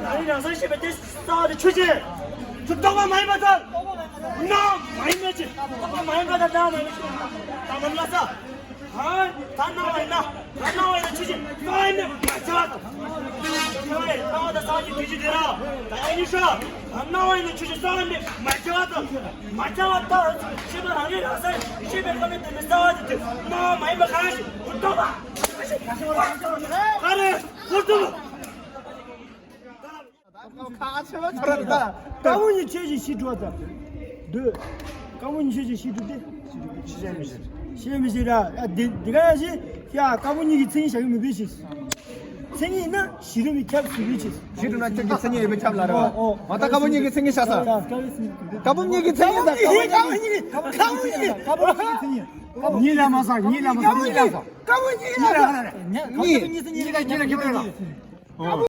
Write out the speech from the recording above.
나이 6시면 때 싸워도 추지. 죽동만 많이 받아. 나 많이 넣지. 떡만 많이 받아. 나 많이 넣지. 다 만났어. 다 나와 있나? 다 나와 있는 추지. 다 있네. 맞아. 그래, 나와다 싸우지 뒤지더라. 나이 셔. 안 나와 있는 추지 싸우는데 맞아 왔다. 집을 안에 나서 집에 가면 때문에 싸워야 돼. 나 많이 받아야지. 죽동만. 가래. 죽동만. 까문이 체지 시주하다. 너 까문이 체지 시주대? 시험이시라. 야, 네가 해야지. 야, 까문이 기층이 작으면 몇이 있어? 생이 있나? 시름이 캡스 몇이 있어? 시름나 저기 생이 왜 참라라? 맞다 가본 얘기 생이 샤사. 자, 가겠습니다. 가본 얘기 생이다. 까문이. 니라마사. 니가 기분해라.